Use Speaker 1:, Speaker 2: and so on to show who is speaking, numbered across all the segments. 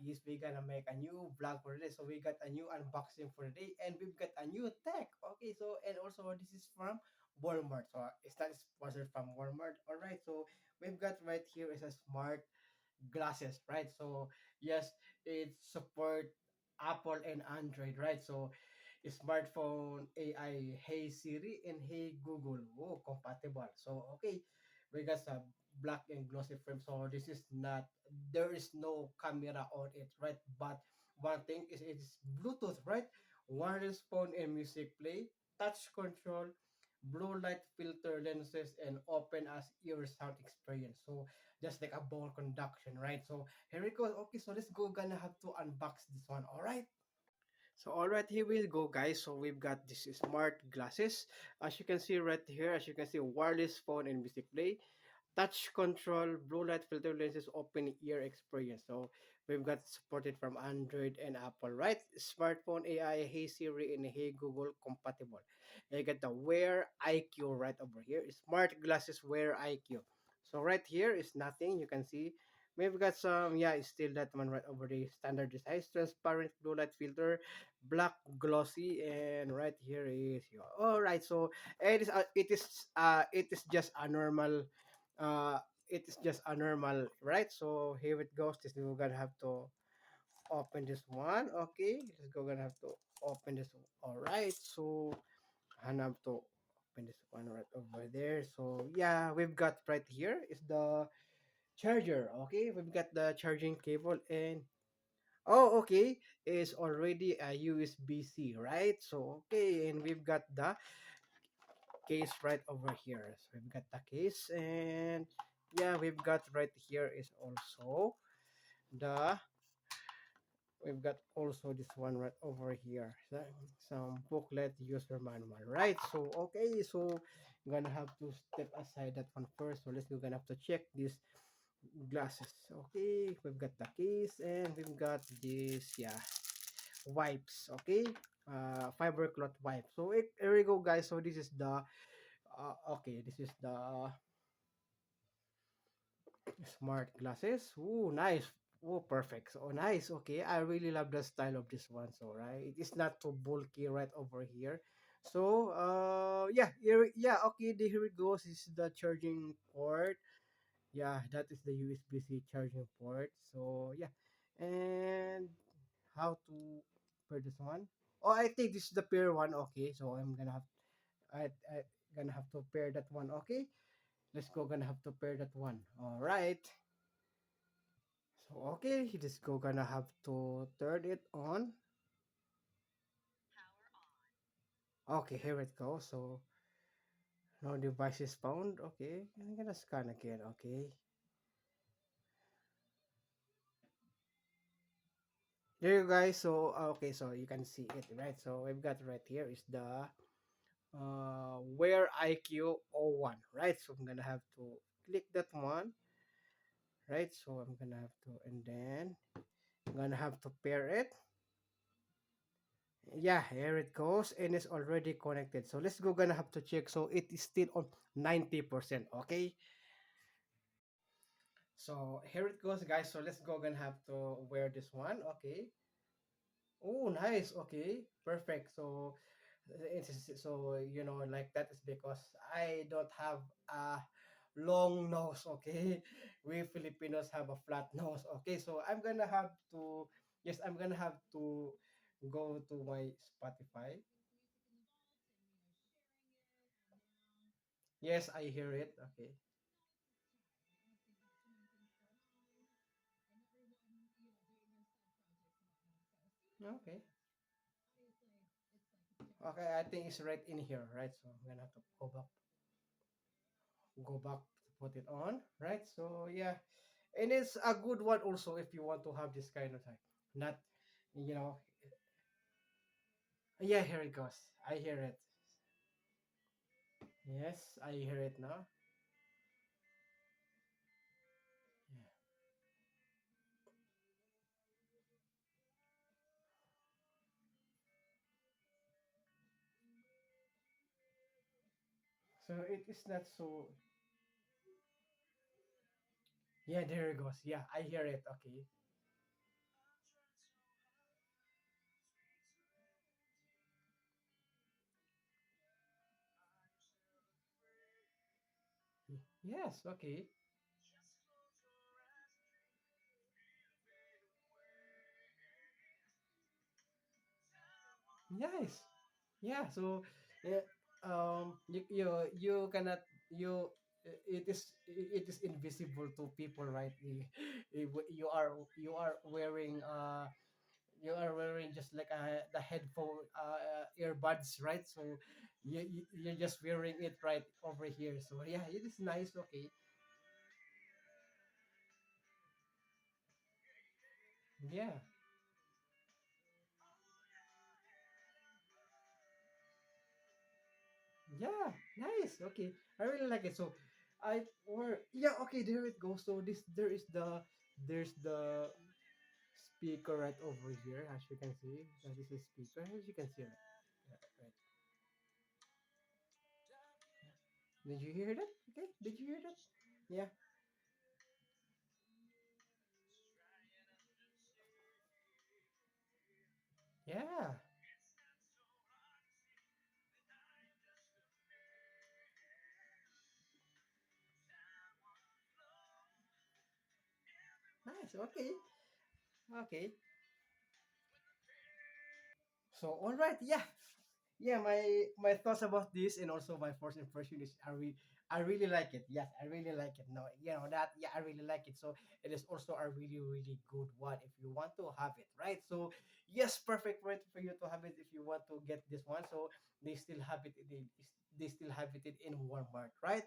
Speaker 1: is we're gonna make a new vlog for today. So we got a new unboxing for today, and we've got a new tech. Okay, so and also this is from Walmart. So it's not sponsored from Walmart. All right, so we've got right here is a smart glasses, right? So yes, it support Apple and Android, right? So smartphone AI, Hey Siri and Hey Google, oh, compatible. So okay, we got a black and glossy frame. So this is not, there is no camera on it, right? But one thing is it's Bluetooth, right? Wireless phone and music play, touch control, blue light filter lenses, and open as ear sound experience. So just like a ball conduction, right? So here we go. Okay, so let's go. Gonna have to unbox this one. All right. So all right, here we go, guys. So we've got this smart glasses. As you can see right here, as you can see, wireless phone and music play, touch control, blue light filter lenses, open ear experience. So we've got supported from Android and Apple, right? Smartphone AI, Hey Siri, and Hey Google compatible. You get the Wear IQ right over here. Smart glasses Wear IQ. So right here is nothing. You can see we've got some, yeah, it's still that one right over the standard size, transparent blue light filter, black glossy, and right here is your. All right, so it is just a normal uh it is just a normal, right? So here it goes. This we're gonna have to open this one. Okay, let's go, gonna have to open this. All right, so I have to open this one right over there. So yeah, we've got right here is the charger. Okay, we've got the charging cable, and oh, okay, it's already a USB-C, right? So okay, and we've got the case right over here. So we've got the case, and yeah, we've got right here is also the, we've got also this one right over here. Some booklet user manual, right? So okay, so I'm gonna have to step aside that one first. So let's go, gonna have to check these glasses. Okay, we've got the case, and we've got this, yeah, wipes. Okay, fiber cloth wipe. So here we go, guys. So this is the okay, this is the smart glasses. Ooh, nice. Oh, perfect. So nice. Okay, I really love the style of this one. So right, it's not too bulky right over here. So yeah, yeah. Okay, here it goes. This is the charging port. Yeah, that is the USB-C charging port. So yeah, and how to pair this one? Oh, I think this is the pair one. Okay, so I gonna have to pair that one. Okay, let's go. Gonna have to pair that one. All right. So okay, just go, gonna have to turn it on. Okay, here it goes. So no device is found. Okay, I'm gonna scan again. Okay, there you guys. So okay, so you can see it, right? So we've got right here is the Wear IQ 01, right? So I'm gonna have to click that one, right? So I'm gonna have to, and then I'm gonna have to pair it. Yeah, here it goes, and it's already connected. So let's go, gonna have to check. So it is still on 90%. Okay, so here it goes, guys. So let's go, gonna have to wear this one. Okay. Oh, nice. Okay, perfect. So so like that is because I don't have a long nose. Okay, we Filipinos have a flat nose. Okay, so I'm gonna have to, yes, I'm gonna have to go to my Spotify. Yes, I hear it. Okay. Okay. Okay, I think it's right in here, right? So I'm gonna have to go back to put it on, right? So yeah, and it's a good one also if you want to have this kind of like, not, you know, yeah, here it goes. I hear it. Yes, I hear it now. Yeah. So it is not so. Yeah, there it goes. Yeah, I hear it. Okay. Yes, okay. Nice. Yeah, so uh, you cannot you it is invisible to people, right? You are wearing you are wearing just like the headphone earbuds, right? So you're just wearing it right over here. So yeah, it is nice. Okay. Yeah. Yeah, nice. Okay, I really like it. So, I or yeah, okay, there it goes. So this there's the speaker right over here, as you can see. That is a speaker, as you can see. Right. Yeah, right. Did you hear that? Okay, did you hear that? Yeah, yeah, nice. Okay, okay. So all right, yeah, yeah. My thoughts about this and also my first impression is I really like it. Yes, I really like it. No, you know that. Yeah, I really like it. So it is also a really good one if you want to have it, right? So yes, perfect for you to have it if you want to get this one. So they still have it. They still have it in Walmart, right?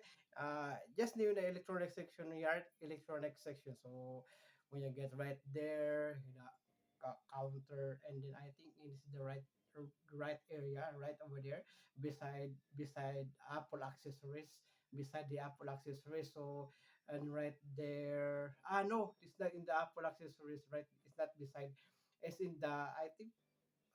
Speaker 1: Just near the electronic section, yard electronic section. So when you get right there, you know, counter, and then I think it is the right area right over there beside Apple accessories, beside the Apple accessories. So and right there, no, it's not in the Apple accessories, right? It's not beside, it's in the, I think,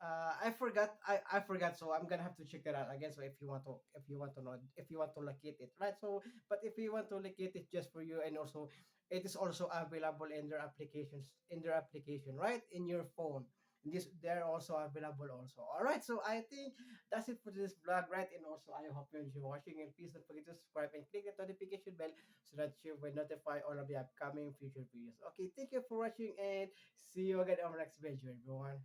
Speaker 1: I forgot, so I'm gonna have to check it out again. So if you want to know, if you want to locate it, right? So but if you want to locate it just for you, and also it is also available in their applications, in their application, right, in your phone. This they're also available also. All right, so I think that's it for this vlog, right? And also I hope you enjoy watching, and please don't forget to subscribe and click the notification bell so that you will notify all of the upcoming future videos. Okay, thank you for watching, and see you again on the next video, everyone.